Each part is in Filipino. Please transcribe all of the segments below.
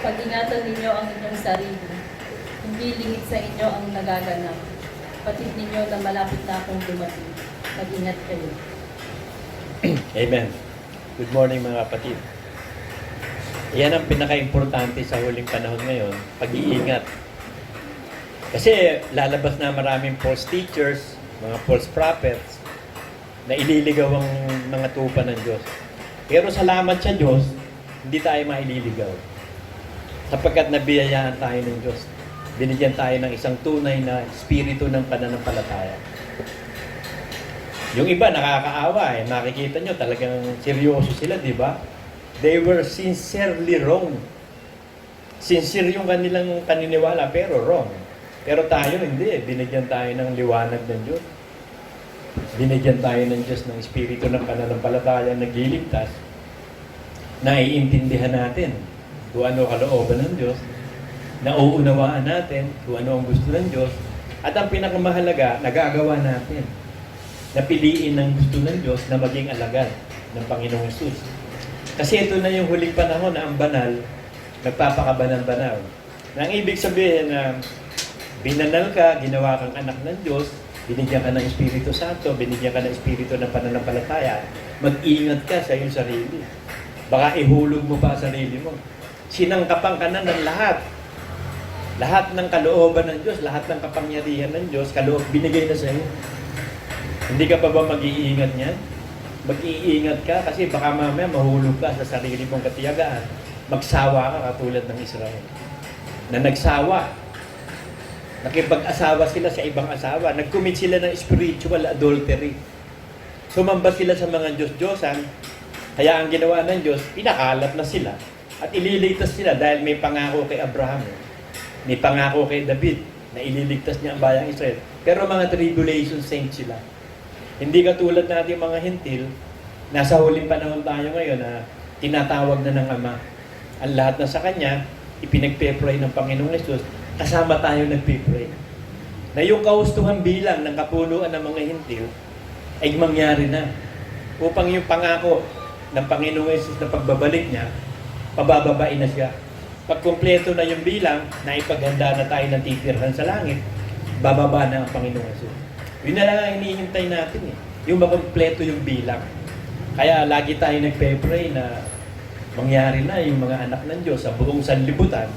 Pag-ingatan ninyo ang inyong sarili. Hindi lingid sa inyo ang nagaganap. Patid ninyo na malapit na akong dumating. Mag-ingat kayo. Amen. Good morning mga kapatid. Yan ang pinaka-importante sa huling panahon ngayon, pag-iingat. Kasi lalabas na maraming false teachers, mga false prophets, na ililigaw ang mga tupa ng Diyos. Pero salamat sa Diyos, hindi tayo maililigaw. Sapagkat nabiyayaan tayo ng Diyos. Binigyan tayo ng isang tunay na espiritu ng pananampalataya. Yung iba nakakaawa eh. Makikita nyo talagang seryoso sila, di ba? They were sincerely wrong. Sincere yung kanilang paniniwala, pero wrong. Pero tayo hindi eh. Binigyan tayo ng liwanag ng Diyos. Binigyan tayo ng Diyos ng espiritu ng pananampalataya na nagliligtas. Naiintindihan natin kung ano kalooban ng Diyos. Nauunawaan natin kung ano ang gusto ng Diyos. At ang pinakamahalaga, nagagawa natin. Napiliin ng gusto ng Diyos na maging alagad ng Panginoong Hesus. Kasi ito na yung huling panahon na ang banal, nagpapakabanal-banal. Na ang ibig sabihin na binanal ka, ginawa kang anak ng Diyos, binigyan ka ng Espiritu Santo, binigyan ka ng Espiritu ng pananampalataya, mag-ingat ka sa iyong sarili. Baka ihulog mo pa ang sarili mo. Sinangkapan ka na ng lahat. Lahat ng kalooban ng Diyos, lahat ng kapangyarihan ng Diyos, binigay na sa iyo. Hindi ka pa ba mag-iingat niyan? Mag-iingat ka kasi baka mamaya mahulog ka sa sarili mong katiyagaan. Magsawa ka katulad ng Israel. Na nagsawa. Nakipag-asawa sila sa ibang asawa. Nag-commit sila ng spiritual adultery. Sumamba sila sa mga Diyos-Diyosan. Kaya ang ginawa ng Diyos, pinakalat na sila. At ililigtas sila dahil may pangako kay Abraham. May pangako kay David na ililigtas niya ang bayang Israel. Pero mga tribulation saints sila. Hindi katulad natin mga hintil, nasa huling panahon tayo ngayon na tinatawag na ng Ama. Ang lahat na sa Kanya, ipinagpe-pray ng Panginoong Hesus, kasama tayo nagpe-pray. Na yung kahustuhan bilang ng kapunuan ng mga hintil ay mangyari na. Upang yung pangako ng Panginoong Hesus na pagbabalik niya, pabababain na siya. Pag kumpleto na yung bilang, na ipaghanda na tayo ng titirhan sa langit, bababa na ang Panginoong Hesus. Yun na lang ang hinihintay natin eh. Yung makumpleto yung bilang. Kaya lagi tayo nagpe-pray na mangyari na yung mga anak ng Diyos sa buong sanlibutan,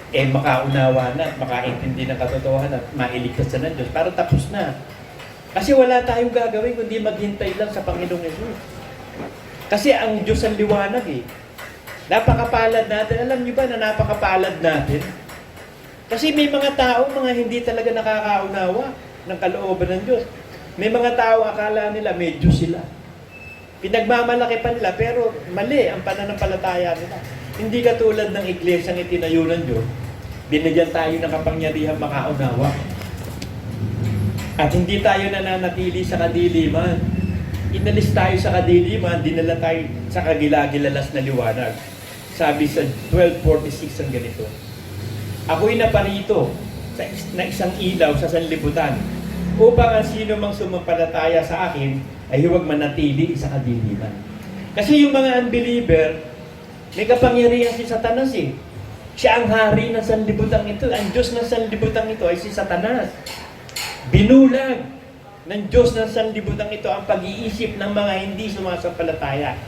eh makaunawa na at makaintindi ng katotohanan at mailigtas na ng Diyos para tapos na. Kasi wala tayong gagawin kundi maghintay lang sa Panginoong Hesus. Kasi ang Diyos ang liwanag eh. Napakapalad natin. Alam niyo ba na napakapalad natin? Kasi may mga tao, mga hindi talaga nakakaunawa ng kalooban ng Diyos. May mga tao akala nila may Diyos sila. Pinagmamalaki pa nila pero mali ang pananampalataya nila. Hindi katulad ng iglesyang itinayo ng Diyos. Binigyan tayo ng kapangyarihan makaunawa. At hindi tayo nananatili sa kadiliman. Inalis tayo sa kadiliman, dinala tayo sa kagilagilalas na liwanag. Sabi sa 12:46 ang ganito. Ako'y naparito na isang ilaw sa sanlibutan upang ang sino mang sumampalataya sa akin ay huwag manatili sa kadiliman. Kasi yung mga unbeliever, may kapangyarihan si Satanas eh. Siya ang hari ng sanlibutan ito. Ang Diyos ng sanlibutan ito ay si Satanas. Binulag ng Diyos ng sanlibutan ito ang pag-iisip ng mga hindi sumasampalataya.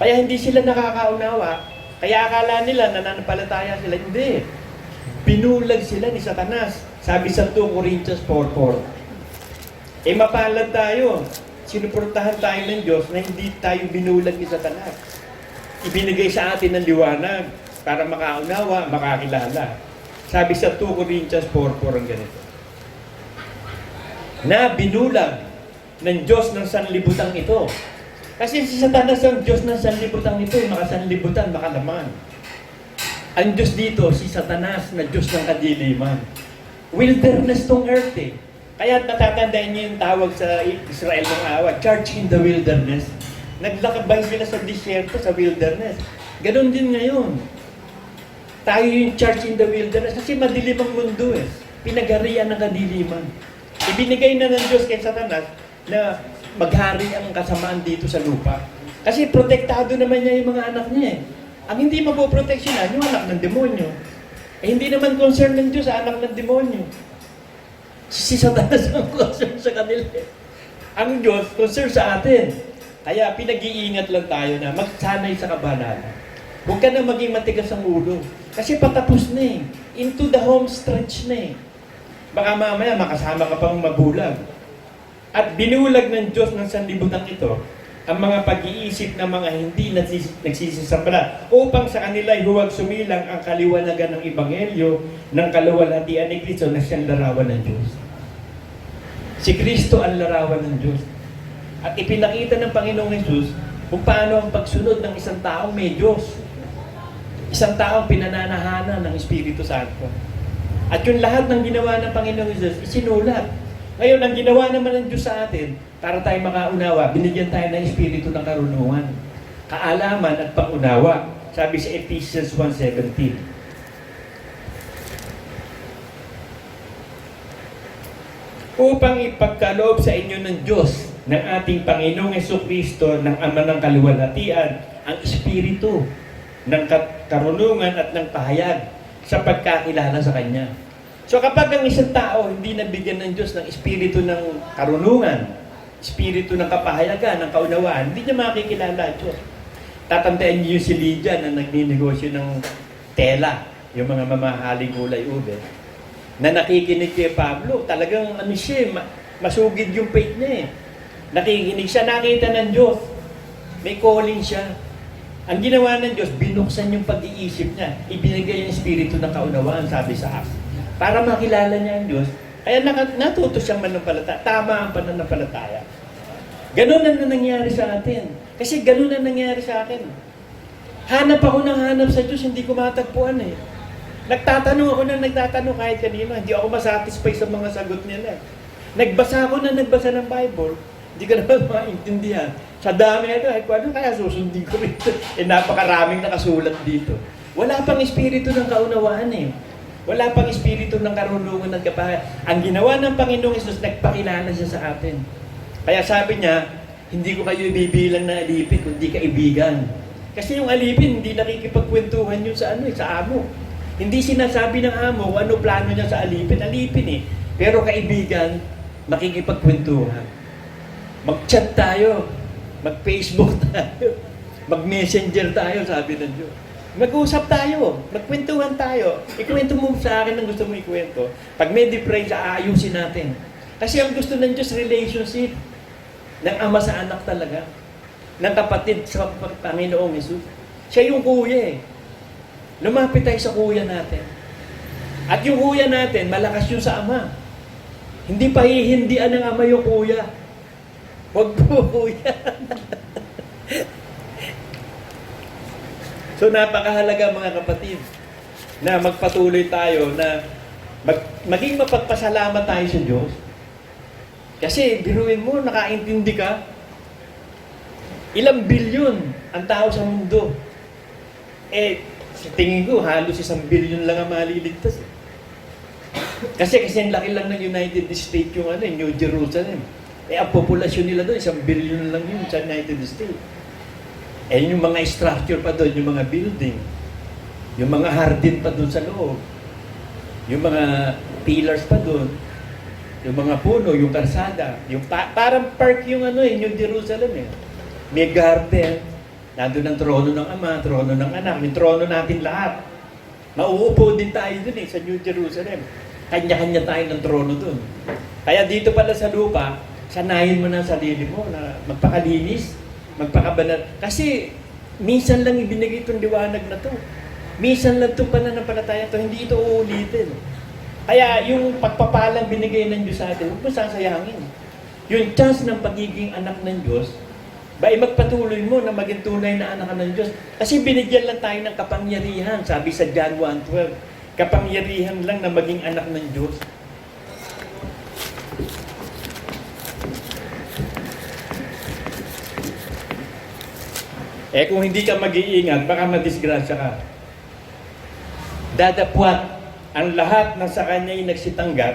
Kaya hindi sila nakakaunawa. Kaya akala nila nananampalataya sila. Hindi. Binulag sila ni Satanas. Sabi sa 2 Corinthians 4:4. Eh mapalad tayo. Sinuportahan tayo ng Diyos na hindi tayo binulag ni Satanas. Ibinigay sa atin ng liwanag para makaunawa, makakilala. Sabi sa 2 Corinthians 4:4 ang ganito. Na binulag ng Diyos ng sanlibutan ito. Kasi si Satanas ang Diyos ng sanlibutan ito, makasanlibutan, makalaman. Ang Diyos dito, si Satanas na Diyos ng kadiliman. Wilderness tong earth eh. Kaya natatandaan niyo yung tawag sa Israel ng awa, Church in the Wilderness. Naglakabay sila sa disyerto, sa wilderness. Ganon din ngayon. Tayo yung Church in the Wilderness kasi madilim ang mundo eh. Pinagarian ng kadiliman. Ibinigay na ng Diyos kay Satanas na maghari ang kasamaan dito sa lupa. Kasi protektado naman niya yung mga anak niya eh. Ang hindi mapoproteksyonan, yung anak ng demonyo. Eh, hindi naman concern ng Diyos sa anak ng demonyo. Si Satanas ang concern sa kanila. Ang Diyos, concern sa atin. Kaya pinag-iingat lang tayo na magsanay sa kabanalan. Huwag ka na maging matigas ang ulo. Kasi patapos na eh. Into the home stretch na eh. Baka mamaya makasama ka pang mabulag. At binulag ng Diyos ng sanlibutan ito ang mga pag-iisip ng mga hindi nagsisisambala upang sa kanila ay huwag sumilang ang kaliwanagan ng Ebanghelyo ng kaluwalhatian ni Kristo na siyang larawan ng Diyos. Si Kristo ang larawan ng Diyos. At ipinakita ng Panginoong Hesus kung paano ang pagsunod ng isang taong may Diyos. Isang taong pinananahanan ng Espiritu Santo. At yung lahat ng ginawa ng Panginoong Hesus, isinulat. Ngayon, ang ginawa naman ng Diyos sa atin, para tayo makaunawa, binigyan tayo ng Espiritu ng karunungan, kaalaman at pangunawa. Sabi sa Ephesians 1:17. Upang ipagkaloob sa inyo ng Diyos, ng ating Panginoong Jesucristo, ng Ama ng Kaluwalhatian, ang Espiritu ng karunungan at ng pahayag sa pagkakilala sa Kanya. So kapag ang isang tao hindi nabigyan ng Diyos ng espiritu ng karunungan, espiritu ng kapahayagan, ng kaunawaan, hindi niya makikilala ang Diyos. Tatandaan niyo yung si Lydia na nagninegosyo ng tela, yung mga mamahaling gulay ube, na nakikinig kay Pablo, talagang masugid yung faith niya eh. Nakikinig siya, nakita ng Diyos, may calling siya. Ang ginawa ng Diyos, binuksan yung pag-iisip niya, ibinigay yung espiritu ng kaunawaan, sabi sa Acts. Para makilala niya ang Diyos, kaya natuto siyang manampalataya. Tama ang pananampalataya. Ganun na nangyari sa atin. Kasi ganun na nangyari sa akin. Hanap ako ng hanap sa Diyos, hindi ko matagpuan eh. Nagtatanong ako ng nagtatanong kahit kanino, hindi ako masatisfy sa mga sagot nila. Nagbasa ako ng nagbasa ng Bible, hindi ko naman maintindihan. Sa dami ito, kung ano kaya susundin ko rito? Napakaraming nakasulat dito. Wala pang espiritu ng kaunawaan eh. Wala pang espiritu ng karunungan at kapahayagan. Ang ginawa ng Panginoong Hesus, nagpakilala siya sa atin. Kaya sabi niya, hindi ko kayo ibibilang na alipin, kundi kaibigan. Kasi yung alipin, hindi nakikipagkwentuhan yun sa amo. Hindi sinasabi ng amo kung ano plano niya sa alipin eh. Pero kaibigan, makikipagkwentuhan. Mag-chat tayo, mag-Facebook tayo, mag-messenger tayo, sabi ng Diyos. Mag-usap tayo, magkwentuhan tayo. Ikwento mo sa akin ang gusto mo ikwento. Pag may difference, aayusin natin. Kasi ang gusto ng Diyos, relationship. Ng ama sa anak talaga. Ng kapatid sa Panginoong Hesus. Siya yung kuya eh. Lumapit tayo sa kuya natin. At yung kuya natin, malakas yun sa ama. Hindi pahihindian ng ama yung kuya. Huwag po kuya. So napakahalaga mga kapatid na magpatuloy tayo na maging mapagpasalamat tayo sa Diyos. Kasi biruin mo, nakaintindi ka, ilang bilyon ang tao sa mundo. Sa tingin ko, halos 1 bilyon lang ang maliligtas. Kasi ang laki lang ng United States yung New Jerusalem. Ang populasyon nila doon, 1 bilyon lang yun sa United States. Yung mga structure pa doon, yung mga building, yung mga hardin pa doon sa loob, yung mga pillars pa doon, yung mga puno, yung karsada, yung parang park yung New Jerusalem eh. May garden, nandun ang trono ng Ama, trono ng Anak, yung trono natin lahat. Mauupo din tayo doon sa New Jerusalem. Kanya-kanya tayo ng trono doon. Kaya dito pala sa lupa, sanayin mo na ang sarili mo na magpakalinis, magpakabanal. Kasi minsan lang ibinigay itong liwanag na to. Minsan lang itong pananampalataya to, hindi ito uulitin. Kaya yung pagpapalang binigay ng Diyos sa atin, huwag mo sasayangin. Yung chance ng pagiging anak ng Diyos, magpatuloy mo na maging tunay na anak ng Diyos. Kasi binigyan lang tayo ng kapangyarihan, sabi sa John 1:12. Kapangyarihan lang na maging anak ng Diyos. Kung hindi ka mag-iingat, baka madisgrasya ka. Dadapwat ang lahat na sa kanya'y nagsitanggap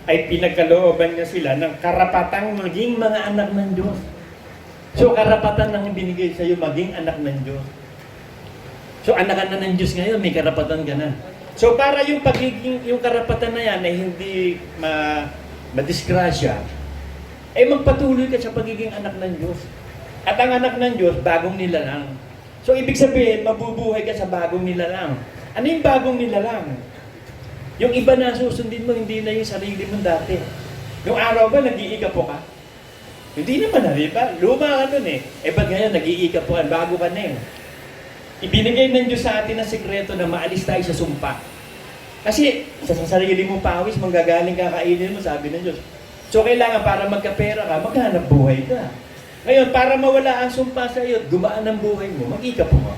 ay pinagkalooban niya sila ng karapatang maging mga anak ng Diyos. So karapatan nang binigay sa iyo maging anak ng Diyos. So anak ka na ng Diyos ngayon, may karapatan ka na. So para yung yung karapatan na yan ay hindi madisgrasya, ay magpatuloy ka sa pagiging anak ng Diyos. At ang anak ng Diyos, bagong nilalang. So ibig sabihin, mabubuhay ka sa bagong nilalang. Ano yung bagong nilalang? Yung iba na susundin mo, hindi na yung sarili mo dati. Yung araw ba, nag-iikapo ka? Hindi naman, di ba? Luma ka nun eh. Ba't ngayon, nag-iikapuan, bago ka na eh. Ibinigay ng Diyos sa atin ang sekreto na maalis tayo sa sumpa. Kasi sa sarili mo pawis, manggagaling kakainin mo, sabi ng Diyos. So kailangan para magkapera ka, maghanap buhay ka. Ngayon, para mawala ang sumpa sa iyo, gumaan ang buhay mo, mag-ikapo ka.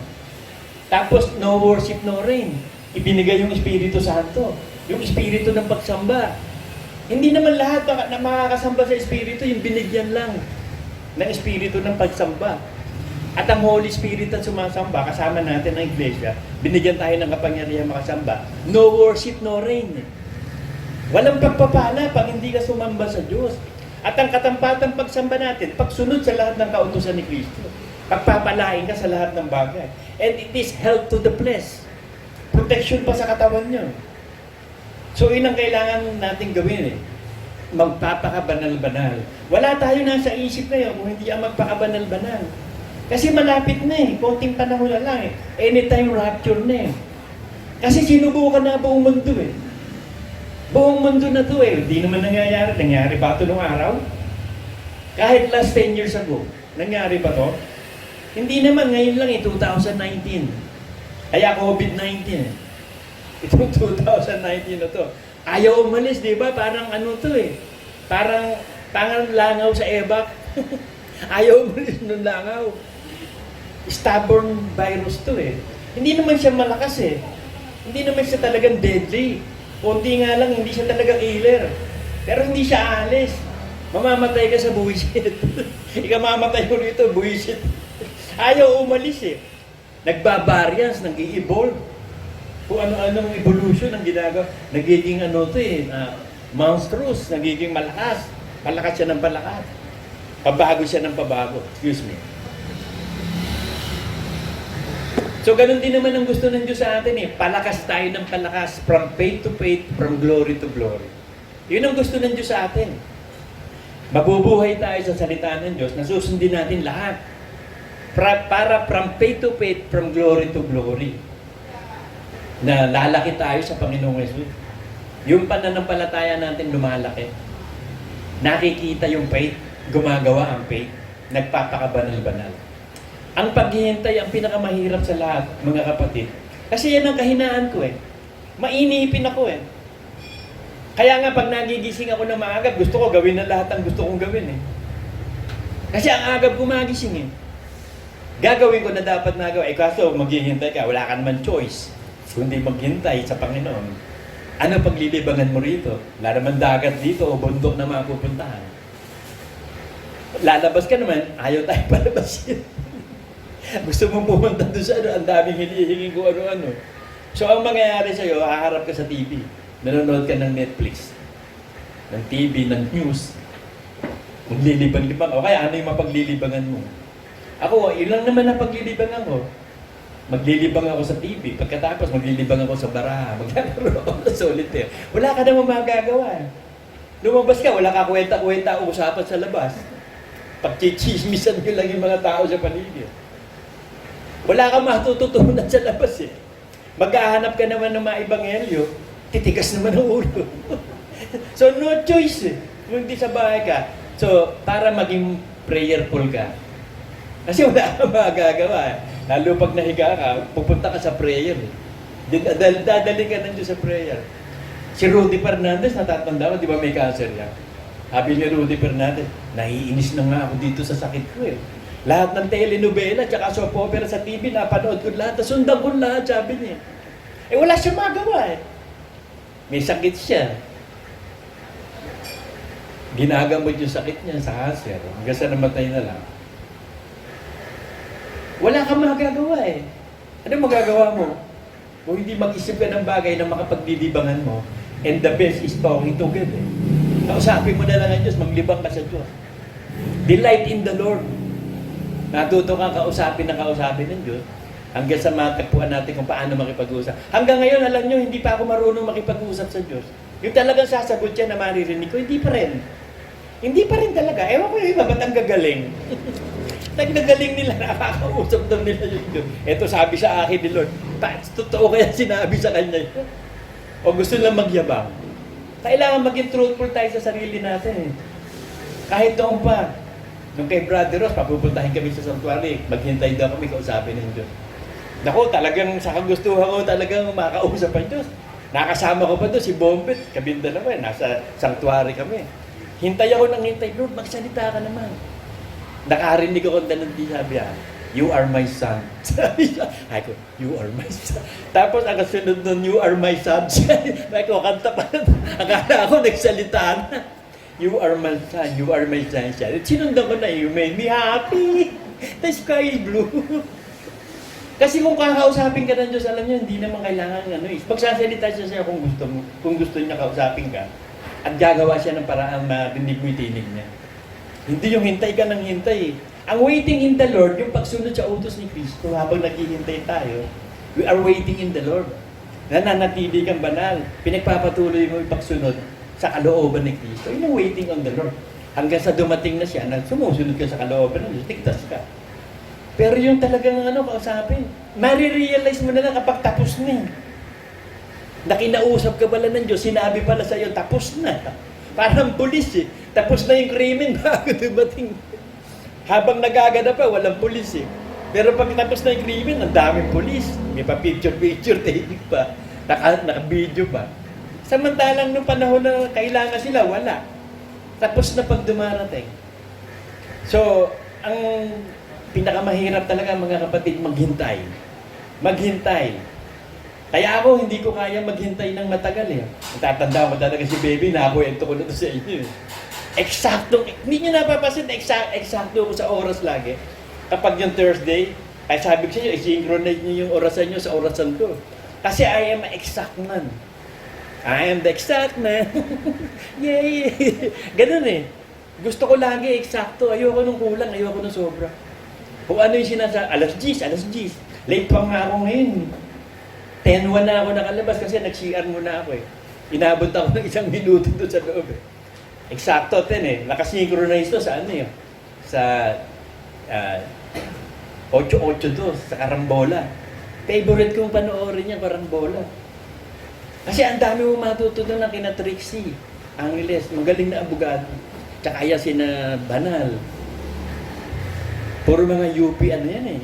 Tapos, no worship, no rain. Ibinigay yung Espiritu Santo. Yung Espiritu ng pagsamba. Hindi naman lahat na makakasamba sa Espiritu, yung binigyan lang ng Espiritu ng pagsamba. At ang Holy Spirit at sumasamba, kasama natin ang Iglesia, binigyan tayo ng kapangyarihan makasamba. No worship, no rain. Walang pagpapala pag hindi ka sumamba sa Diyos. At ang katampatang pagsamba natin, pagsunod sa lahat ng kautusan ni Kristo. Pagpapalain ka sa lahat ng bagay. And it is health to the flesh. Protection pa sa katawan nyo. So, yun ang kailangan natin gawin eh. Magpapakabanal-banal. Wala tayo nasa isip ngayon kung hindi ang magpakabanal-banal. Kasi malapit na eh. Konting panahon na lang eh. Anytime rapture na eh. Kasi sinubukan na buong mundo eh. Buong mundo na to eh. Hindi naman nangyayari. Nangyari ba ito nung araw? Kahit last 10 years ago, nangyari ba to? Hindi naman. Ngayon lang eh, 2019. Kaya COVID-19 eh. Itong 2019 na to. Ayaw umalis, di ba? Parang ano to eh. Parang langaw sa ebak. Ayaw umalis ng langaw. Stubborn virus to eh. Hindi naman siya malakas eh. Hindi naman siya talagang deadly. Kunti nga lang, hindi siya talagang killer. Pero hindi siya alis. Mamamatay ka sa buwisit. Ikamamatay mo rito, buwisit. Ayaw umalis eh. Nagbabarians, nag-i-evolve. Kung ano-anong evolution ang ginagawa. Nagiging ano to eh, monstrous, nagiging malakas. Palakas siya ng palakas. Pabago siya ng pabago. Excuse me. So, ganun din naman ang gusto ng Diyos sa atin eh. Palakas tayo ng palakas. From faith to faith, from glory to glory. Yun ang gusto ng Diyos sa atin. Mabubuhay tayo sa salita ng Diyos na susundin natin lahat. Para from faith to faith, from glory to glory. Na lalaki tayo sa Panginoong Yesus. Yung pananampalataya natin lumalaki. Nakikita yung faith, gumagawa ang faith. Nagpapakabanal-banal. Ang paghihintay ang pinakamahirap sa lahat, mga kapatid. Kasi yan ang kahinaan ko eh. Mainipin ako eh. Kaya nga pag nagigising ako ng maaga, gusto ko gawin na lahat ang gusto kong gawin eh. Kasi ang agab gumagising eh. Gagawin ko na dapat nagawa. Kaso maghihintay ka, wala ka naman choice. Kundi maghintay sa Panginoon. Ano paglilibangan mo rito? Wala naman dagat dito o bundok na mapupuntahan. Lalabas ka naman, ayaw tayo palabasin. Gusto mong pumunta doon sa ang daming hinihingi ko ano-ano. So ang mangyayari sa'yo, haharap ka sa TV. Nanonood ka ng Netflix, ng TV, ng news. Maglilibang-libang. O kaya ano yung mapaglilibangan mo? Ako, yun lang naman ang paglilibangan ko. Maglilibang ako sa TV. Pagkatapos, maglilibang ako sa baraha. Maglalaro ako sa solitaire. Wala ka naman magagawa. Lumabas ka, wala ka kwenta-kwenta usapan sa labas. Pagchichismisan nyo lang yung mga tao sa paligid. Wala kang matututunan sa labas eh. Maghahanap ka naman ng mga ebanghelyo, titigas naman ang ulo. So no choice eh. Kung hindi sa bahay ka. So para maging prayerful ka. Kasi wala kang magagawa eh. Lalo pag nahiga ka, pupunta ka sa prayer eh. Dadali ka ng Diyos sa prayer. Si Rudy Fernandez, natatanda ko, di ba may cancer yan? Sabi ni Rudy Fernandez, naiinis na nga ako dito sa sakit ko eh. Lahat ng telenovela, tsaka soap opera sa TV, napanood ko lahat, sundan ko lahat, sabi niya. Eh wala siya magawa eh. May sakit siya. Ginagamot yung sakit niya sa cancer, hanggang sa namatay na lang. Wala kang magagawa eh. Ano magagawa mo? Kung hindi mag-isip ka ng bagay na makapaglilibangan mo, and the best is talking to God eh. Kausapin mo na lang ang Diyos, maglibang ka sa Diyos. Delight in the Lord. Natuto kang kausapin ng Diyos. Hanggang sa matagpuan natin kung paano makipag-usap. Hanggang ngayon, alam nyo, hindi pa ako marunong makipag-usap sa Diyos. Yung talagang sasagot siya na maririnig ko, hindi pa rin. Hindi pa rin talaga. Ewan ko yung iba, ba't ang gagaling? Naggagaling nila, nakakausap daw nila yung Diyos. Ito sabi sa akin ni Lord, totoo kaya sinabi sa kanya yun? O gusto lang magyabang? Kailangan maging truthful tayo sa sarili natin. Eh. Kahit noon pa, nung kay Brother Ross, papupuntahin kami sa sanctuary, maghintay daw kami kausapin ng Diyos. Naku, talagang sa kagustuhan ko talagang makausap ang Diyos. Nakasama ko pa doon si Bombet, kaming dalawa, nasa sanctuary kami. Hintay ako ng hintay, Lord, magsalita ka naman. Nakarinig ako ng sabi niya, you are my son. Sabi niya, ako, you are my son. Tapos ang kasunod nun, you are my son. Sabi ko, kanta pa. Akala ako nagsalita na. You are my son, you are my son. Sinundan ko na, you made me happy. The sky is blue. Kasi kung kakausapin ka ng Diyos, alam niyo, hindi naman kailangan magsasalita siya sa'yo kung gusto niya kausapin ka. At gagawa siya ng paraan na rinig mo itinig niya. Hindi yung hintay ka ng hintay. Ang waiting in the Lord, yung pagsunod sa utos ni Kristo, habang naghihintay tayo, we are waiting in the Lord. Nananatili kang banal. Pinagpapatuloy mo yung pagsunod sa kalooban ni Kristo. Yun ang waiting on the Lord. Hanggang sa dumating na siya, na sumusunod ka sa kalooban ng Diyos, tigtas ka. Pero yung talagang kausapin, marirealize mo na lang kapag tapos na. Na kinausap ka pala ng Diyos, sinabi pala sa iyo, tapos na. Parang pulis eh. Tapos na yung krimen bago dumating. Habang nagagana pa, walang pulis eh. Pero pag tapos na yung krimen, ang daming pulis. May pa picture, taking pa. Naka-video pa. Samantalang nung panahon na kailangan sila, wala. Tapos na pag dumarating. So, ang pinakamahirap talaga mga kapatid, maghintay. Maghintay. Kaya ako, hindi ko kaya maghintay ng matagal eh. Tatanda ko talaga si baby, nakuwento ko na ito sa inyo eh. Eksakto, hindi nyo napapasin, eksakto ko sa oras lagi. Kapag yung Thursday, ay sabi ko sa inyo, i-synchronize nyo yung orasan nyo sa orasan ko. Kasi I am exact man. I am the exact man. Yay! Ganun eh. Gusto ko lagi eksakto. Ayoko nung kulang, ayoko nung sobra. Kung ano yung sinasabi, alas 10. Late pa nga ako ngayon. 10:01 na ako nakalabas kasi nag-CR muna ako eh. Inabot ako ng 1 minuto doon sa loob eh. Eksakto 10 eh. Nakasynchronize to sa ano yun? Sa 8-8 to, sa Karambola. Favorite kong panoorin niya, Karambola. Kasi ang dami mo matutunan ng kina Trixie Angeles, magaling na abogado. Tsaka yan sina Banal. Puro mga UP ano yan eh.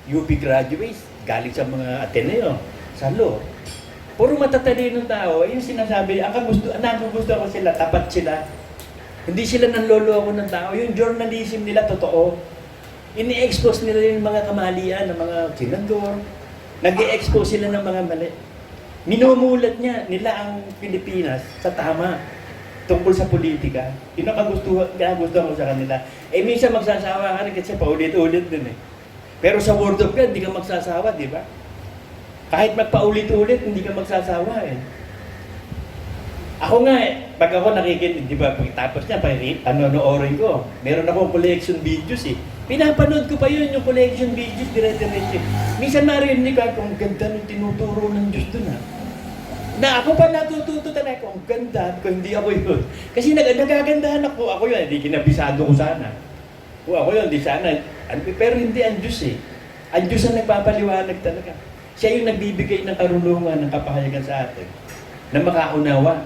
UP graduates, galing sa mga Ateneo, sa law. Puro matatalinong tao, yung sinasabi, ang gusto ko sila, tapat sila. Hindi sila nanloloko ng tao. Yung journalism nila, totoo. Ini-expose nila yung mga kamalian ng mga senador. Nag-i-expose sila ng mga mali. Minumulat nila ang Pilipinas sa tama tungkol sa politika. Yun ang kagustuhan ko sa kanila. Eh, minsan magsasawa ka rin kasi paulit-ulit din eh. Pero sa Word of God, hindi ka magsasawa, di ba? Kahit magpaulit-ulit, hindi ka magsasawa eh. Ako nga eh, pag ako nakikinig, di ba, tapos niya, panonoorin ko, meron akong collection videos eh. Pinapanood ko pa yun, yung collection videos, dire-diretso. Minsan marinig ko, ang ganda ng tinuturo ng Diyos dun ha. Na ako pa natututo talaga, ang ganda, kung hindi ako yun. Kasi nagagandahan ako yun, hindi kinabisado ko sana. O ako yun, di sana. Pero hindi ang Diyos eh. Ang Diyos ang nagpapaliwanag talaga. Siya yung nagbibigay ng karunungan, ng kapahayagan sa atin. Na makaunawa,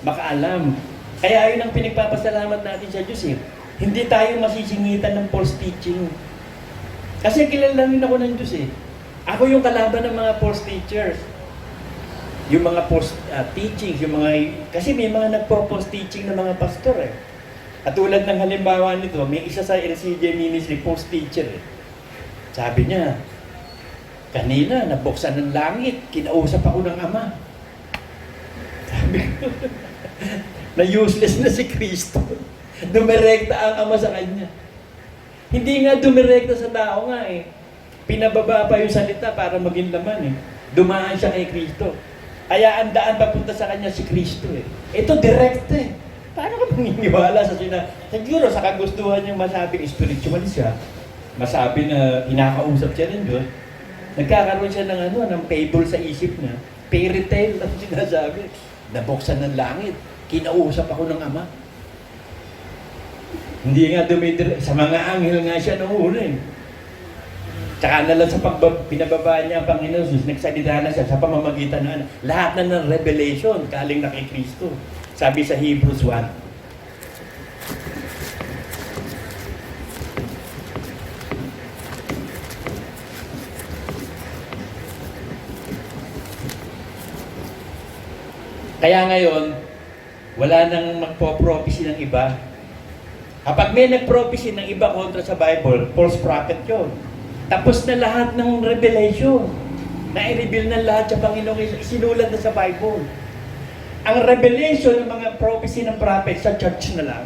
makaalam. Kaya yun ang pinagpapasalamat natin sa Diyos eh. Hindi tayo masisingitan ng false teaching. Kasi kilalanin ako ng Diyos eh. Ako yung kalaban ng mga false teachers. Yung mga false teachings, kasi may mga nagpo-false teaching ng mga pastor eh. At tulad ng halimbawa nito, may isa sa LCJ Ministry, false teacher eh. Sabi niya, kanina, nabuksan ng langit, kinausap ako ng Ama. Sabi ko, na useless na si Kristo. Dumirekta ang Ama sa kanya. Hindi nga dumirekta sa tao nga eh. Pinababa pa yung salita para maging laman eh. Dumaan siya kay Kristo. Kaya ang daan papunta sa kanya si Kristo eh. Ito direct eh. Paano ka maniniwala sa siguro sa kagustuhan niyang masabing spiritual siya, masabi na inakausap siya ng Diyos, Nagkakaroon siya ng ng fable sa isip niya. Fairy tale ang sinasabi. Nabuksan ng langit. Kinausap ako ng Ama. Hindi nga sa mga anghel nga siya noong una eh. Tsaka na lang sa pinababa niya ang Panginoon Jesus, nagsalita na siya sa pamamagitan ng lahat na ng revelation galing na kay Kristo. Sabi sa Hebrews 1. Kaya ngayon, wala nang magpo-prophecy ng iba. Kapag may nag-prophecy ng iba kontra sa Bible, false prophet yun. Tapos na lahat ng revelation. Na-reveal na lahat sa Panginoon, isinulat na sa Bible. Ang revelation ng mga prophecy ng prophet sa church na lang.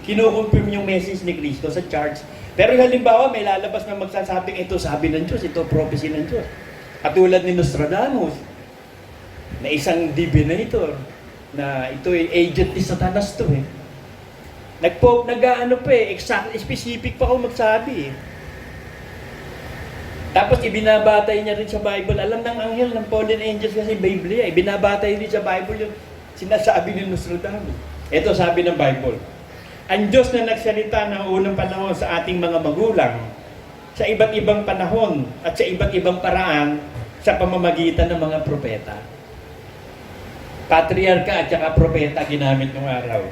Kinukonfirm yung message ni Kristo sa church. Pero halimbawa, may lalabas na magsasabing ito sabi ng Diyos, ito prophecy ng Diyos. Katulad ni Nostradamus, na isang divinator, na ito ay agent ni Satanas to eh. Exact, specific pa ako magsabi eh. Tapos ibinabatay niya rin sa Bible. Alam ng anghel, ng fallen angels kasi Biblia. Ibinabatay rin sa Bible yung sinasabi ni Nostradamus. Ito sabi ng Bible. Ang Diyos na nagsalita ng unang panahon sa ating mga magulang, sa iba't ibang panahon at sa iba't ibang paraan sa pamamagitan ng mga propeta. Patriarka at saka propeta ginamit ng araw.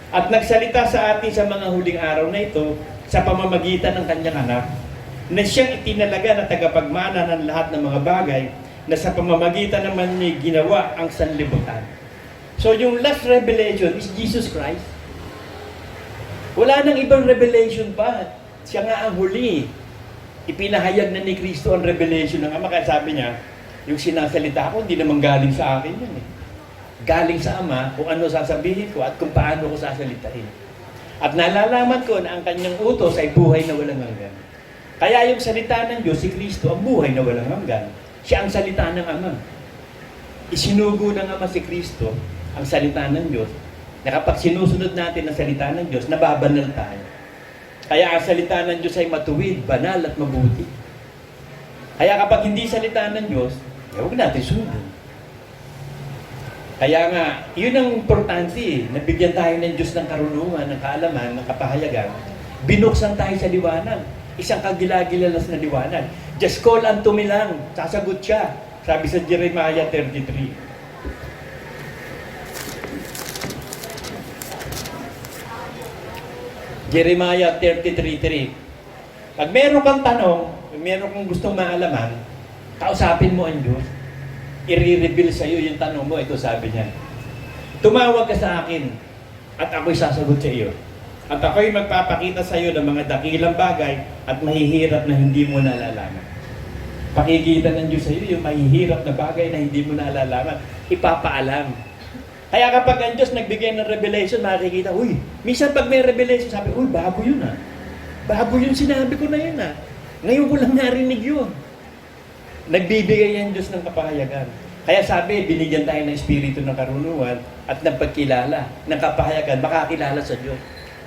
At nagsalita sa atin sa mga huling araw na ito sa pamamagitan ng kanyang anak, na siyang itinalaga na tagapagmana ng lahat ng mga bagay na sa pamamagitan naman niya ginawa ang sanlibutan. So yung last revelation is Jesus Christ. Wala nang ibang revelation pa. Siya nga ang huli. Ipinahayag na ni Kristo ang revelation ng Ama. Kaya sabi niya, yung sinasalita ko, hindi naman galing sa akin yun eh. Galing sa Ama kung ano sasabihin ko at kung paano ko sasalitain. At nalalaman ko na ang kanyang utos ay buhay na walang hanggan. Kaya yung salita ng Diyos, si Kristo, ang buhay na walang hanggan. Siya ang salita ng Ama. Isinugo ng Ama si Kristo, ang salita ng Diyos, na kapag sinusunod natin ang salita ng Diyos, nababanal tayo. Kaya ang salita ng Diyos ay matuwid, banal at mabuti. Kaya kapag hindi salita ng Diyos, huwag natin sunod. Kaya nga, yun ang importante eh. Nabigyan tayo ng Diyos ng karunungan, ng kaalaman, ng kapahayagan. Binuksan tayo sa liwanag. Isang kagilagilalas na liwanag. Just call unto me lang. Sasagot siya. Sabi sa Jeremiah 33. Jeremiah 33:3. Pag meron kang tanong, meron kang gustong maalaman, kausapin mo ang Diyos. I-reveal sa iyo yung tanong mo. Ito sabi niya. Tumawag ka sa akin at ako'y sasagot sa iyo. At ako'y magpapakita sa iyo ng mga dakilang bagay at mahihirap na hindi mo nalalaman. Pakikita ng Diyos sa iyo yung mahihirap na bagay na hindi mo nalalaman. Ipapaalam. Kaya kapag ang Diyos nagbigay ng revelation, makikita, minsan pag may revelation, sabi, bago yun ah. Bago yun, sinabi ko na yun ah. Ngayon ko lang narinig yun. Nagbibigay ang Diyos ng kapahayagan. Kaya sabi, binigyan tayo ng espiritu ng karunungan at ng pagkilala, ng kapahayagan, makakilala sa Diyos.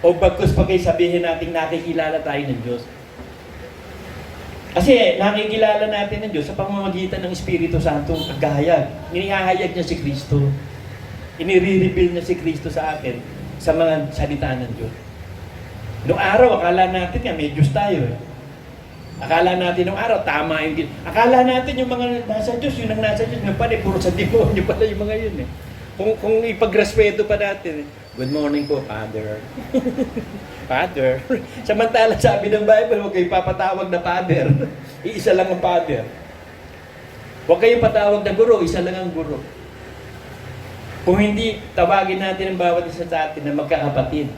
O bagkus pag sabihin natin nakikilala tayo ng Diyos. Kasi nakikilala natin ng Diyos sa pamamagitan ng Espiritu Santo paghahayag. Inihahayag niya si Kristo. Inire-reveal niya si Kristo sa atin sa mga salita ng Diyos. Noong araw, akala natin nga may Diyos tayo eh. Akala natin noong araw, tama yung Diyos. Akala natin yung mga nasa Diyos, yung nasa Diyos, yung pala, puro sa demonyo pala yung mga yun eh. Kung ipagrespeto pa natin, good morning po, Father. Father. Samantala sabi ng Bible, huwag kayong papatawag na Father. Iisa lang ang Father. Huwag kayong patawag na Guro, isa lang ang Guro. Kung hindi, tawagin natin ang bawat isa sa atin na magkakapatid.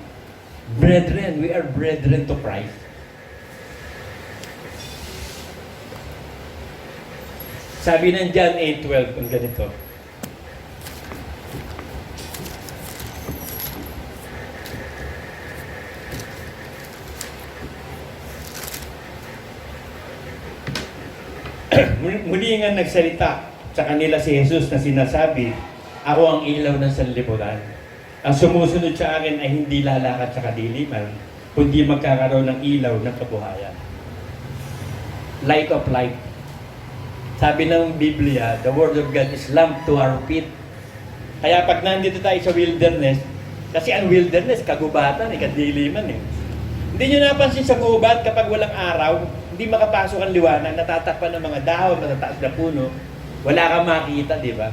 Brethren, we are brethren to Christ. Sabi ng John 8:12, ang ganito. Muli nga nagsalita sa kanila si Jesus na sinasabi, ako ang ilaw ng sanlibutan. Ang sumusunod sa akin ay hindi lalakad sa kadiliman, kundi magkakaroon ng ilaw ng kabuhayan. Light of life. Sabi ng Biblia, the Word of God is lamp to our feet. Kaya pag nandito tayo sa wilderness, kasi ang wilderness, kagubatan, kadiliman eh. Hindi nyo napansin sa gubat kapag walang araw, hindi makapasok ang liwanag, natatakpan ng mga dahon, matataas na puno, wala kang makita, di ba?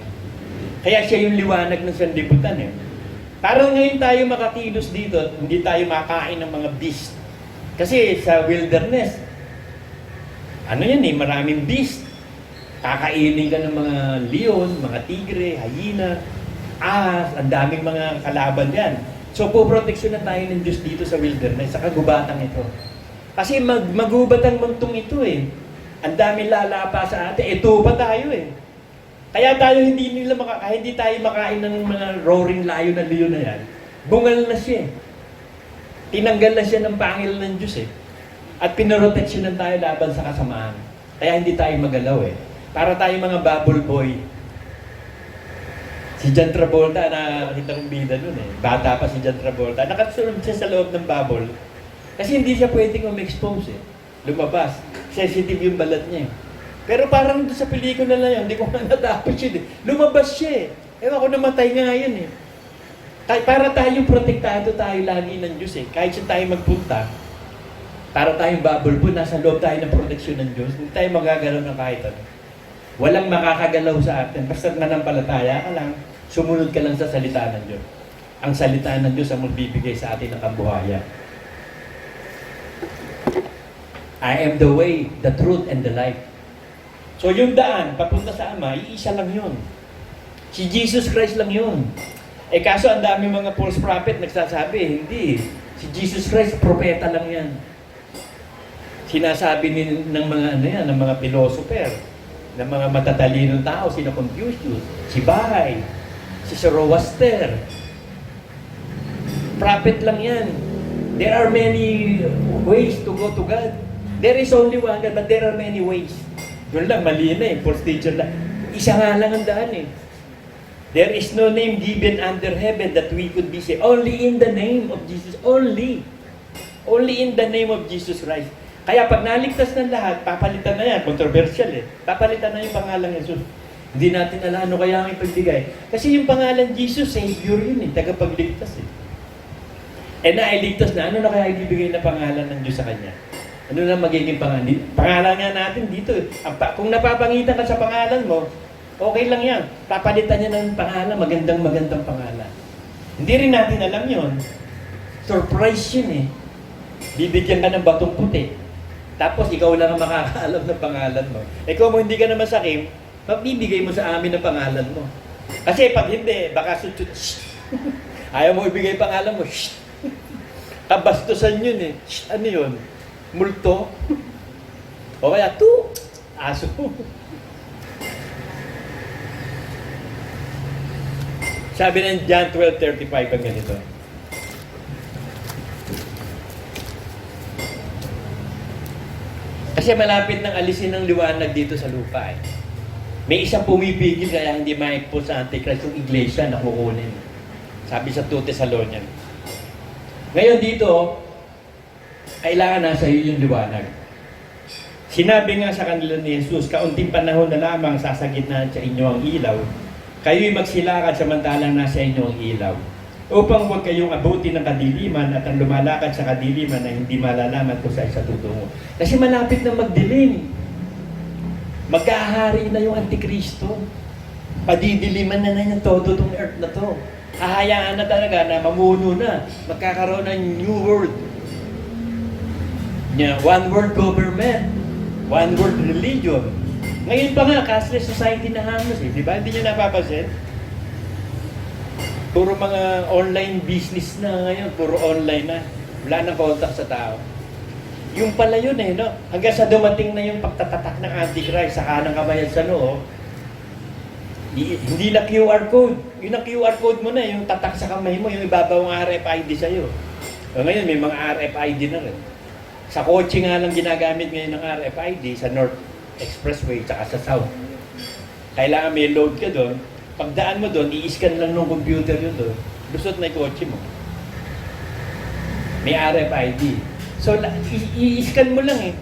Kaya siya yung liwanag ng sanlibutan eh. Parang ngayon tayo makakilos dito, hindi tayo makain ng mga beast. Kasi sa wilderness, ano yan eh, maraming beast. Kakainin ka ng mga leon, mga tigre, hyena, ahas, ang daming mga kalaban yan. So, poproteksyon na tayo ng Diyos dito sa wilderness, sa kagubatang ito. Kasi magubat ang muntong ito eh. Ang daming lalapa sa atin. Ito pa tayo eh. Kaya tayo hindi tayo makain ng mga roaring lion na leon na yan. Bungal na siya eh. Tinanggal na siya ng pangil ng Diyos eh. At pinoroteksyonan tayo laban sa kasamaan. Kaya hindi tayo magalaw eh. Para tayo mga bubble boy. Si John Travolta, nakakita kong bida nun eh. Bata pa si John Travolta. Nakasunod siya sa loob ng bubble. Kasi hindi siya pwedeng ma-expose eh. Lumabas. Sensitive yung balat niya eh. Pero parang sa pelikula na yun, hindi ko na natapos yun eh. Lumabas siya eh. Ewan ko, namatay nga yun eh. Para tayong protektado tayo lagi ng Diyos eh. Kahit saan tayo magpunta, para tayong bubble po, nasa loob tayo ng proteksyon ng Diyos. Hindi tayo magagalaw ng kahit ano. Walang makakagalaw sa atin. Basta nanampalataya ka lang, sumunod ka lang sa salita ng Diyos. Ang salita ng Diyos ang magbibigay sa atin ng kabuhayan. I am the way, the truth, and the life. So yung daan, papunta sa Ama, iisa lang yun. Si Jesus Christ lang yun. Eh kaso ang dami mga false prophet nagsasabi, hindi. Si Jesus Christ, propeta lang yan. Sinasabi ng mga ng mga philosopher, ng mga matatalinong tao, sina Confucius, si Bahay, si Zoroaster. Prophet lang yan. There are many ways to go to God. There is only one God, but there are many ways. Yun lang, mali na eh, false teacher lang. Isa nga lang ang daan eh. There is no name given under heaven that we could be saved. Only in the name of Jesus. Only. Only in the name of Jesus Christ. Kaya pag naligtas ng lahat, papalitan na yan. Controversial eh. Papalitan na yung pangalan Jesus. Hindi natin alam ano kaya ang ipagbigay. Kasi yung pangalan Jesus, Savior yun eh. Tagapagligtas eh. Eh nailigtas na, ano na kaya ibibigay na pangalan ng Diyos sa Kanya? Ano na magiging pangalan? Pangalan nga natin dito eh. Kung napapangitan ka sa pangalan mo, okay lang yan. Papalitan niya ng pangalan, magandang pangalan. Hindi rin natin alam yon. Surprise yun eh. Bibigyan ka ng batong puti. Tapos ikaw lang ang makakaalam ng pangalan mo. Eh kung hindi ka naman sakim, mabibigay mo sa amin ang pangalan mo. Kasi pag hindi, baka sutut, ayaw mo ibigay pangalan mo, kabastusan yun eh. Ano yun? Multo? O kaya, aso. Sabi ng John 12:35 ang ganito. Kasi malapit nang alisin ng liwanag dito sa lupa eh. May isang pumipigil kaya hindi ma-expose sa Antichrist yung iglesia na kukunin. Sabi sa 2 Thessalonians. Ngayon dito, kailangan nasa iyo yung liwanag. Sinabi nga sa kanila ni Jesus, kaunting panahon na lamang sasagitnaan sa inyo ang ilaw. Kayo'y magsilakad samantalang nasa inyo ang ilaw. Upang huwag kayong abuti ng kadiliman at ang lumalakad sa kadiliman na hindi malalaman kung saan sa tutungo. Kasi malapit na magdilim. Magkahari na yung Antikristo. Padidiliman na yung todo itong earth na to. Hahayaan na talaga na mamuno na. Magkakaroon ng new world. One world government. One world religion. Ngayon pa nga, cashless society na halos eh. Di ba? Hindi nyo napapansin? Puro mga online business na ngayon. Puro online na. Wala nang contact sa tao. Yung pala yun eh, no? Hanggang sa dumating na yung pagtatatak ng Antichrist sa kanang kamay at sa noo, hindi na QR code. Yung QR code mo na, yung tatak sa kamay mo, yung ibabaw ng RFID sa'yo. Ngayon, may mga RFID na rin. Sa kotse nga lang ginagamit ngayon ng RFID sa North Expressway tsaka sa South. Kailangan may load ka doon. Pagdaan mo doon, i-scan lang ng computer yun doon. Lusot na yung kotse mo. May RFID. So, i-scan mo lang eh.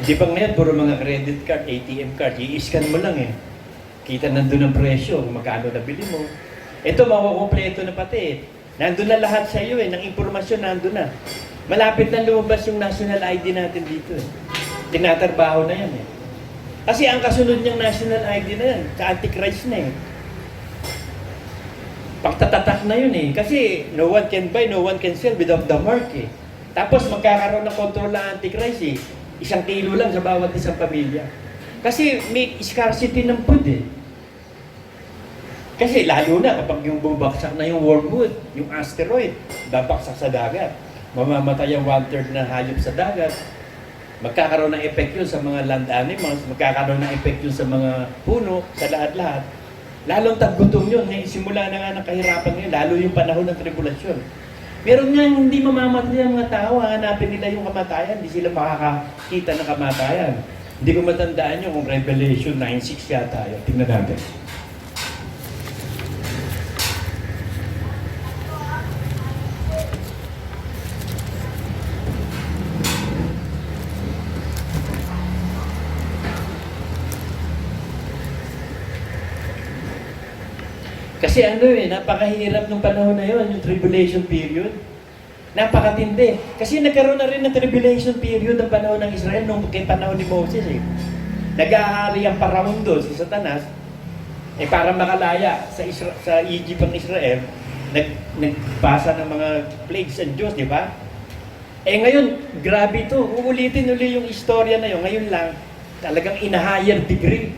Di ba ngayon, puro mga credit card, ATM card, i-scan mo lang eh. Kita nandun ang presyo, kung magkano nabili mo. Ito, makukompleto na pati eh. Nandun na lahat sa iyo eh, ng impormasyon nandun na. Malapit na lumabas yung national ID natin dito eh. Tinatrabaho na yan eh. Kasi ang kasunod niyang national ID na yan, sa Antichrist na eh. Pagtatatak na yun eh. Kasi no one can buy, no one can sell without the mark eh. Tapos magkakaroon ng control ng Antichrist eh. 1 kilo lang sa bawat isang pamilya. Kasi may scarcity ng food eh. Kasi lalo na kapag yung bumabaksak na yung wormwood, yung asteroid, babaksak sa dagat. Mamamatay ang 1/3 na hayop sa dagat. Magkakaroon ng effect yun sa mga land animals, magkakaroon ng effect yun sa mga puno, sa lahat-lahat. Lalong taggutom yun, simula na nga ng kahirapan ngayon, lalo yung panahon ng tribulasyon. Meron nga hindi mamamatay ang mga tao, hanapin nila yung kamatayan, hindi sila makakakita ng kamatayan. Hindi ko matandaan yun kung Revelation 9:6 yata yun. Tingnan natin. Kasi napakahirap nung panahon na yun, yung tribulation period. Napakatindi. Kasi nagkaroon na rin ng tribulation period ang panahon ng Israel nung kay panahon ni Moses eh. Nag-aari ang Paraon doon, si Satanas, para makalaya sa Egypt ang Israel, nagpasa ng mga plagues ang Diyos, di ba? Ngayon, grabe ito. Uulitin uli yung istorya na yun. Ngayon lang, talagang in a higher degree.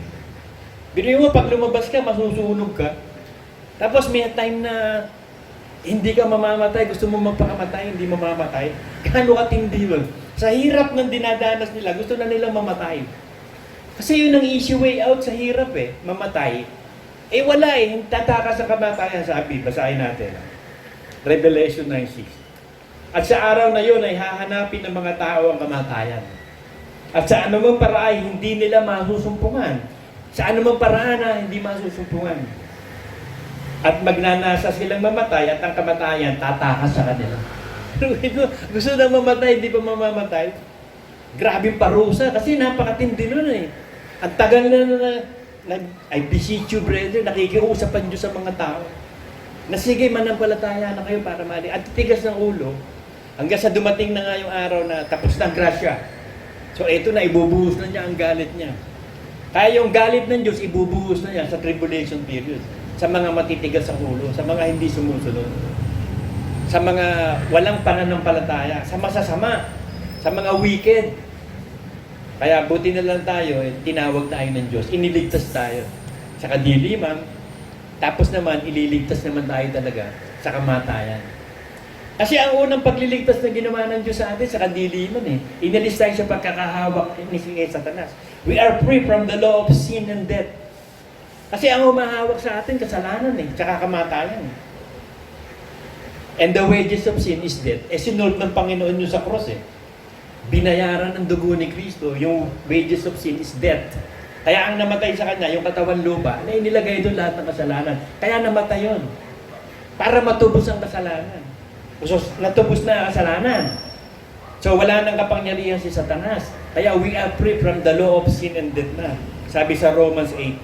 Binuhin mo, pag lumabas ka, masusunog ka. Tapos may time na hindi ka mamamatay, gusto mo magpakamatay, hindi mamamatay. Gaano katindi yun? Sa hirap ng dinadanas nila, gusto na nilang mamatay. Kasi yun ang easy way out sa hirap eh, mamatay. Wala eh, tataka sa kamatayan, sabi, basahin natin. Revelation 9:6. At sa araw na yun ay hahanapin ng mga tao ang kamatayan. At sa anumang paraan, hindi nila masusumpungan. Sa anumang paraan na hindi masusumpungan. At magnanasa silang mamatay at ang kamatayan tatakas sa kanila. Gusto na mamatay, hindi pa mamamatay. Grabing parusa kasi napakatindi nun eh. Ang tagal I beseech you, brother, nakikiusapan Diyos sa mga tao. Na sige, manampalataya na kayo para mali. At tigas ng ulo, hanggang sa dumating na nga yung araw na tapos ng grasya. So ito na, ibubuhos na niya ang galit niya. Kaya yung galit ng Diyos, ibubuhos na niya sa tribulation period. Sa mga matitigas sa ulo, sa mga hindi sumusunod, sa mga walang pananampalataya, sa masasama, sa mga wicked. Kaya buti na lang tayo, tinawag tayo ng Diyos, iniligtas tayo sa kadiliman, tapos naman ililigtas naman tayo talaga sa kamatayan. Kasi ang unang pagliligtas na ginawa ng Diyos sa atin sa kadiliman inalis tayo sa pagkakahawak ni Satanas. We are free from the law of sin and death. Kasi ang humahawak sa atin, kasalanan tsaka kamatayan. And the wages of sin is death. Sinulot ng Panginoon yun sa cross Binayaran ng dugo ni Kristo, yung wages of sin is death. Kaya ang namatay sa Kanya, yung katawan lupa, na inilagay doon lahat ng kasalanan. Kaya namatay yun. Para matubos ang kasalanan. So, natubos na ang kasalanan. So, wala nang kapangyarihan si Satanas. Kaya we are free from the law of sin and death na. Sabi sa Romans 8:2.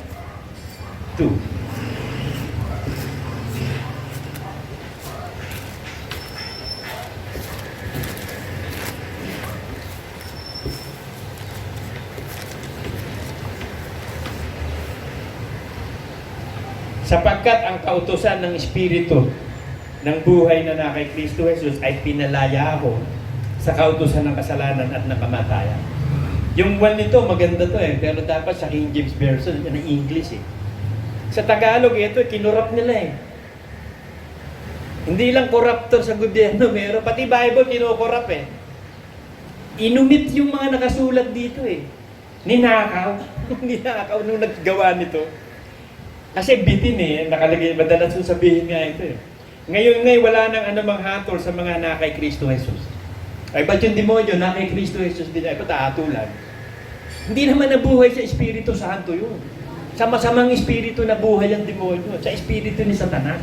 Sapagkat ang kautusan ng Espiritu ng buhay na kay Kristo Jesus ay pinalaya ako sa kautusan ng kasalanan at ng kamatayan. Yung one nito, maganda to pero dapat sa King James Version, yan ang English Sa Tagalog, ito, kinurap nila Hindi lang corruptor sa gobyerno, meron. Pati Bible, kinukorap Inumit yung mga nakasulat dito Ninakaw. Ninakaw nung naggawa nito. Kasi bitin nakalagay, madalas sabihin nga ito Ngayon wala nang anumang hatol sa mga nakay Kristo Jesus. Ay, ba't yung demonyo nakay Kristo Jesus din ay patahatulan? Hindi naman nabuhay sa Espiritu Santo yun. Sa masamang espiritu na buhay ang demonyo. Sa espiritu ni Satanas.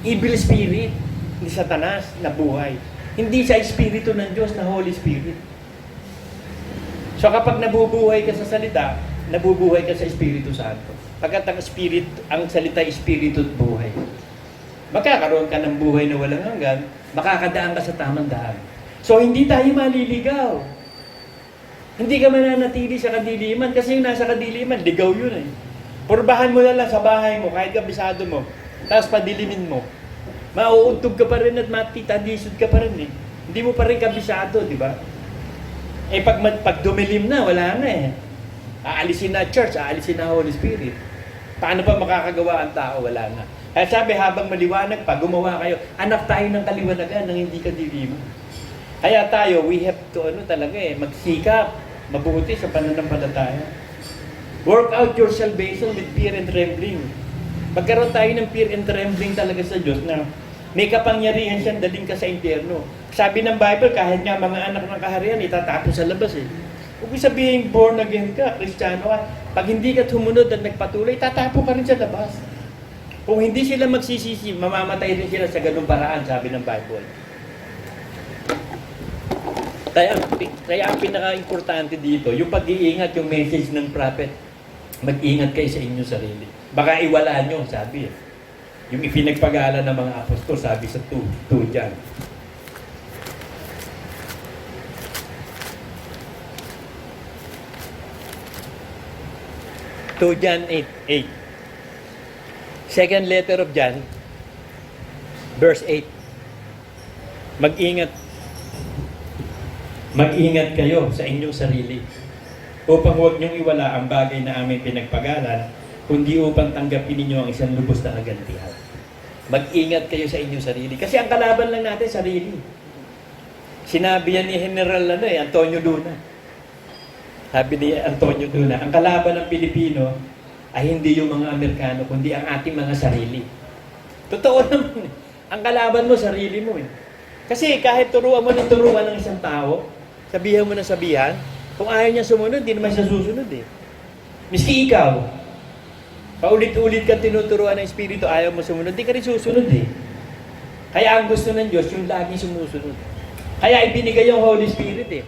Evil spirit ni Satanas na buhay. Hindi sa espiritu ng Diyos na Holy Spirit. So kapag nabubuhay ka sa salita, nabubuhay ka sa Espiritu Santo. Pagkat ang salita Espiritu at buhay. Magkakaroon ka ng buhay na walang hanggan, makakadaan ka sa tamang daan. So hindi tayo maliligaw. Hindi ka mananatili sa kadiliman kasi yung nasa kadiliman, ligaw yun eh. Purbahan mo na lang sa bahay mo, kahit kabisado mo, tapos padilimin mo. Mauuntog ka pa rin at matitadisod ka pa rin eh. Hindi mo pa rin kabisado, di ba? Eh pag dumilim na, wala na eh. Aalisin na church, aalisin na Holy Spirit. Paano pa makakagawa ang tao? Wala na. Kaya sabi, habang maliwanag pa, gumawa kayo. Anak tayo ng kaliwanagan ng hindi kadiliman. Kaya tayo, we have to magsikap, mabuti sa pananampalataya. Work out your salvation with fear and trembling. Magkaroon tayo ng fear and trembling talaga sa Diyos na may kapangyarihan siyang daling ka sa impyerno. Sabi ng Bible, kahit nga mga anak ng kaharian, itatapon sa labas eh. Huwag sabihin, born again ka, Kristiyano ka. Pag hindi ka tumunod at nagpatuloy, tatapo ka rin sa labas. Kung hindi sila magsisisi, mamamatay rin sila sa ganung paraan, sabi ng Bible. Kaya ang pinaka-importante dito, yung pag-iingat, yung message ng prophet, mag-ingat kayo sa inyong sarili. Baka iwala nyo, sabi. Yung ipinagpag-aala ng mga apostol, sabi sa 2 John. John 8:8. Second letter of John, verse 8. Mag-ingat kayo sa inyong sarili upang huwag niyong iwala ang bagay na aming pinagpagalan, kundi upang tanggapin ninyo ang isang lubos na kagantihan. Mag-ingat kayo sa inyong sarili. Kasi ang kalaban lang natin, sarili. Sinabi yan ni General Antonio Luna. Sabi ni Antonio Luna, ang kalaban ng Pilipino ay hindi yung mga Amerikano, kundi ang ating mga sarili. Totoo naman. Ang kalaban mo, sarili mo eh. Kasi kahit turuan mo ng turuan ng isang tao, sabihan mo ng sabihan, kung ayaw niya sumunod, hindi naman siya susunod eh. Miski ikaw, paulit-ulit kang tinuturuan ng Espiritu, ayaw mo sumunod, hindi ka rin susunod eh. Kaya ang gusto ng Diyos, yung lagi sumusunod. Kaya ibinigay yung Holy Spirit eh.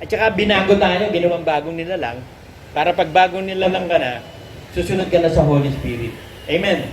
At saka binago tayo, ginawang bagong nilalang, para pag bagong nilalang ka na, susunod ka na sa Holy Spirit. Amen.